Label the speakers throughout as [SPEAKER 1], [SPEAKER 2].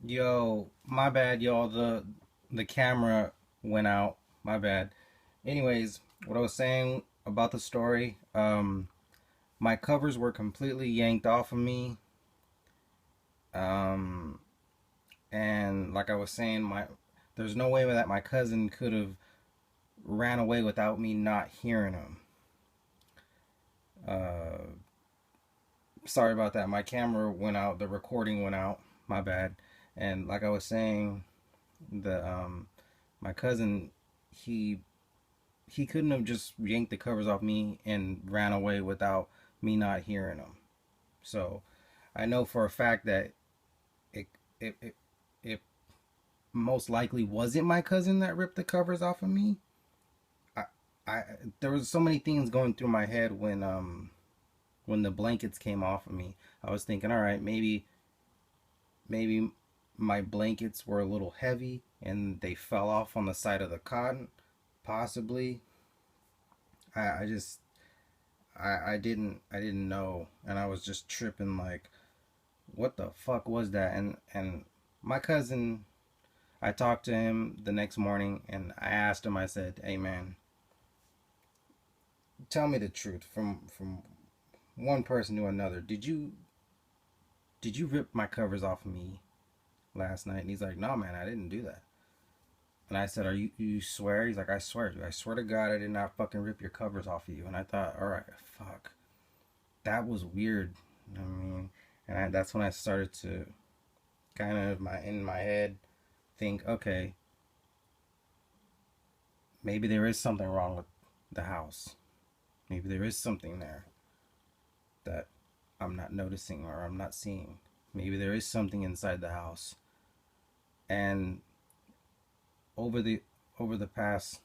[SPEAKER 1] Yo, my bad, y'all. The camera went out. My bad. Anyways, what I was saying about the story, my covers were completely yanked off of me. Um, and like I was saying, my there's no way that my cousin could have ran away without me not hearing him. Uh, Sorry about that. My camera went out. The recording went out. My bad. And like I was saying, the my cousin, he he couldn't have just yanked the covers off me and ran away without me not hearing him. So I know for a fact that it it it, it most likely wasn't my cousin that ripped the covers off of me. I I There was so many things going through my head when the blankets came off of me. I was thinking, all right, maybe my blankets were a little heavy and they fell off on the side of the cotton. Possibly. I just I didn't know, and I was just tripping like, what the fuck was that? And my cousin, I talked to him the next morning and I asked him. I said, "Hey man, tell me the truth from one person to another. Did you rip my covers off of me last night?" And he's like, "No man, I didn't do that." And I said, "You swear?" He's like, "I swear to you. I swear to God, I did not fucking rip your covers off of you." And I thought, all right, fuck, that was weird. I mean, that's when I started to kind of in my head think, okay, maybe there is something wrong with the house. Maybe there is something there that I'm not noticing or I'm not seeing. Maybe there is something inside the house. And over the over the past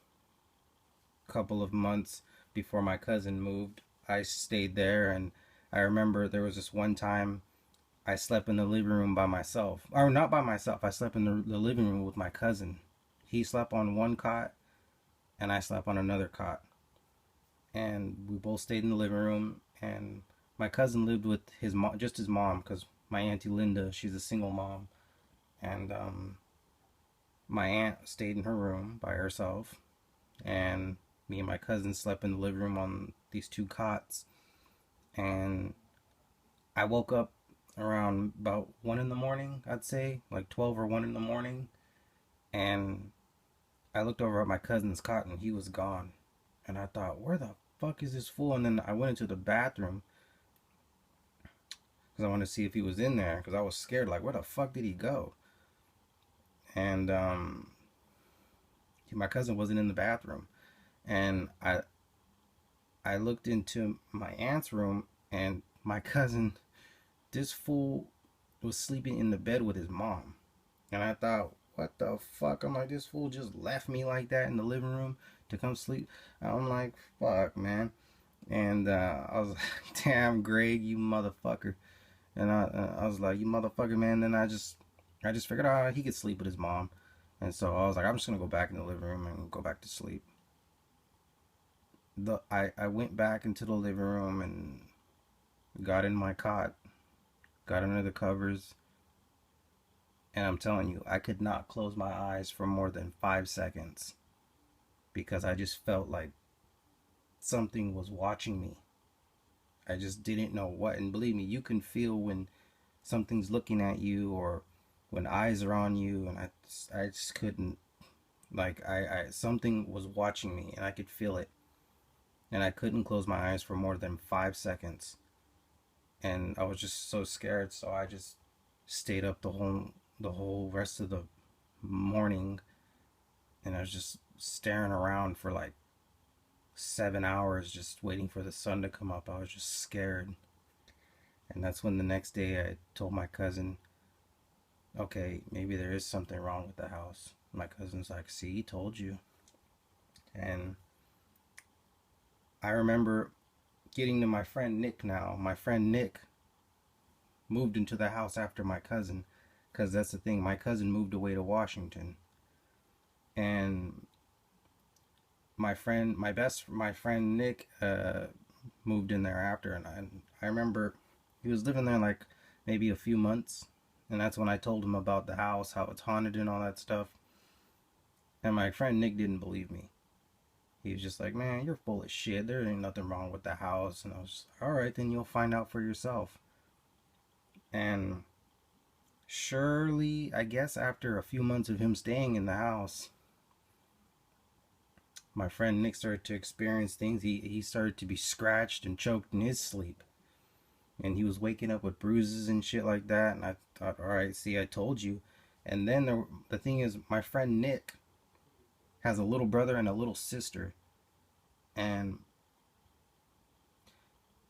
[SPEAKER 1] couple of months before my cousin moved, I stayed there, and I remember there was this one time I slept in the living room by myself. Or not by myself. I slept in the living room with my cousin. He slept on one cot and I slept on another cot. And we both stayed in the living room, and my cousin lived with his mom, just his mom, because my auntie Linda, she's a single mom, and my aunt stayed in her room by herself, and me and my cousin slept in the living room on these two cots. And I woke up around about 1 in the morning, I'd say, like 12 or 1 in the morning, and I looked over at my cousin's cot and he was gone. And I thought, where the fuck is this fool? And then I went into the bathroom because I wanted to see if he was in there because I was scared. Like, where the fuck did he go? And my cousin wasn't in the bathroom. And I looked into my aunt's room, and my cousin, this fool, was sleeping in the bed with his mom. And I thought, what the fuck? I'm like, this fool just left me like that in the living room to come sleep. I'm like, fuck, man. And I was like, damn, Greg, you motherfucker. And I was like, you motherfucker, man. Then I just figured out he could sleep with his mom. And so I was like, I'm just gonna go back in the living room and go back to sleep. I went back into the living room and got in my cot, got under the covers, and I'm telling you, I could not close my eyes for more than 5 seconds because I just felt like something was watching me. I just didn't know what. And believe me, you can feel when something's looking at you or when eyes are on you. And I just couldn't. Like, something was watching me and I could feel it. And I couldn't close my eyes for more than 5 seconds. And I was just so scared. So I just stayed up the whole rest of the morning. And I was just staring around for like 7 hours just waiting for the sun to come up. I was just scared. And that's when the next day I told my cousin, okay, maybe there is something wrong with the house. My cousin's like, see, he told you. And I remember getting to my friend Nick now. My friend Nick moved into the house after my cousin, because that's the thing. My cousin moved away to Washington. And my friend Nick moved in there after. And I remember he was living there like maybe a few months. And that's when I told him about the house, how it's haunted and all that stuff. And my friend Nick didn't believe me. He was just like, man, you're full of shit. There ain't nothing wrong with the house. And I was just like, all right, then you'll find out for yourself. And surely, I guess after a few months of him staying in the house, my friend Nick started to experience things. He started to be scratched and choked in his sleep. And he was waking up with bruises and shit like that. And I thought, all right, see, I told you. And then the thing is, my friend Nick has a little brother and a little sister. And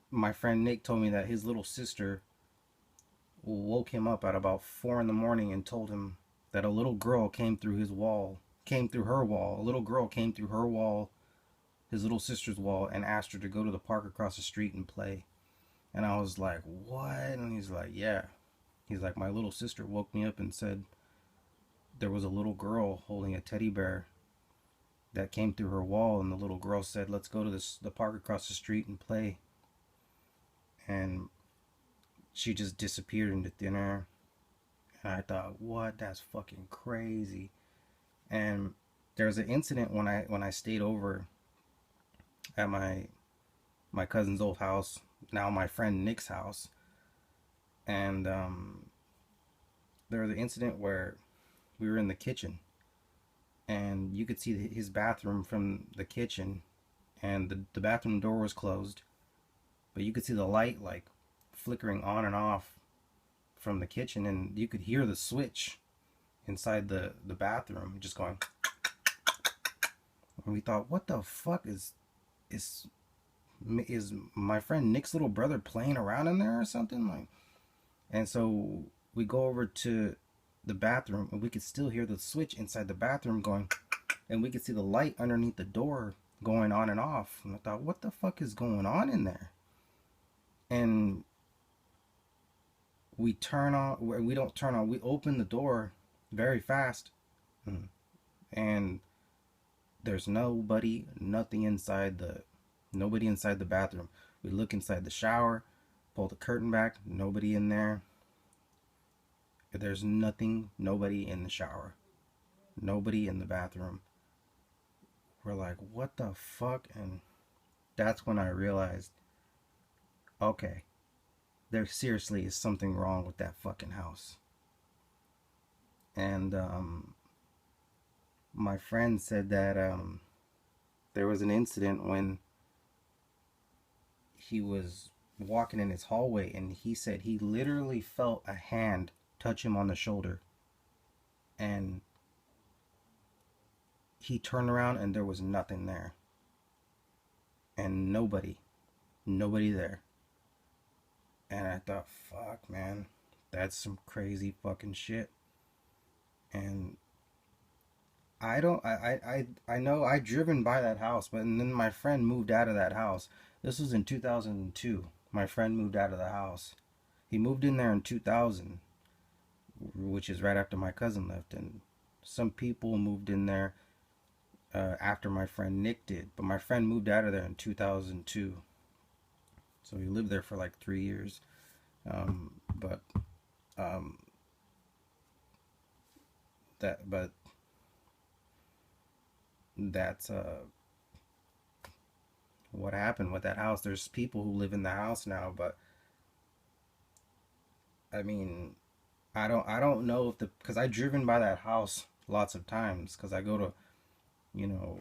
[SPEAKER 1] my friend Nick told me that his little sister woke him up at about 4 in the morning and told him that a little girl came through his wall, came through her wall. A little girl came through her wall, his little sister's wall, and asked her to go to the park across the street and play. And I was like, what? And he's like, yeah. He's like, my little sister woke me up and said there was a little girl holding a teddy bear that came through her wall, and the little girl said, let's go to the park across the street and play. And she just disappeared into thin air. And I thought, what? That's fucking crazy. And there was an incident when I stayed over at my cousin's old house, now my friend Nick's house. And there was an incident where we were in the kitchen, and you could see his bathroom from the kitchen, and the bathroom door was closed, but you could see the light like flickering on and off from the kitchen, and you could hear the switch inside the bathroom just going. And we thought, what the fuck is my friend Nick's little brother playing around in there or something? Like, and so we go over to the bathroom, and we could still hear the switch inside the bathroom going, and we could see the light underneath the door going on and off. And I thought, what the fuck is going on in there? And we don't turn on, we open the door very fast, and there's nothing inside nobody inside the bathroom. We look inside the shower, pull the curtain back, nobody in there. There's nobody in the shower, nobody in the bathroom. We're like, what the fuck? And that's when I realized, okay, there seriously is something wrong with that fucking house. And my friend said that there was an incident when he was walking in his hallway, and he said he literally felt a hand touch him on the shoulder, and he turned around and there was nothing there, and nobody there. And I thought, fuck, man, that's some crazy fucking shit. And I know I'd driven by that house, but and then my friend moved out of that house. This was in 2002. My friend moved out of the house. He moved in there in 2000, which is right after my cousin left. And some people moved in there after my friend Nick did. But my friend moved out of there in 2002. So he lived there for like 3 years. But that's what happened with that house. There's people who live in the house now, but I mean, I don't know if because I've driven by that house lots of times, because I go to, you know,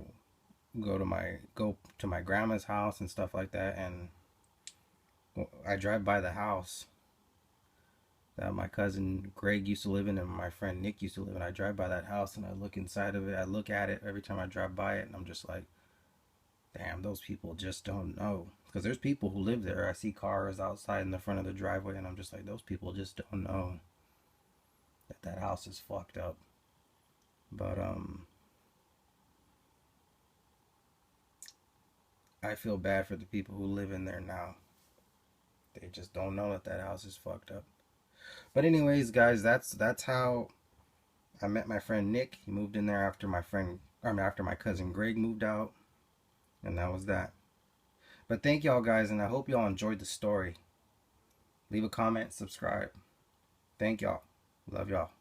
[SPEAKER 1] go to my grandma's house and stuff like that, and I drive by the house that my cousin Greg used to live in and my friend Nick used to live in. I drive by that house and I look inside of it. I look at it every time I drive by it, and I'm just like, damn, those people just don't know. Because there's people who live there. I see cars outside in the front of the driveway, and I'm just like, those people just don't know that house is fucked up. But I feel bad for the people who live in there now. They just don't know that house is fucked up. But anyways, guys, that's how I met my friend Nick. He moved in there after after my cousin Greg moved out, and that was that. But thank y'all, guys, and I hope y'all enjoyed the story. Leave a comment, subscribe. Thank y'all. Love y'all.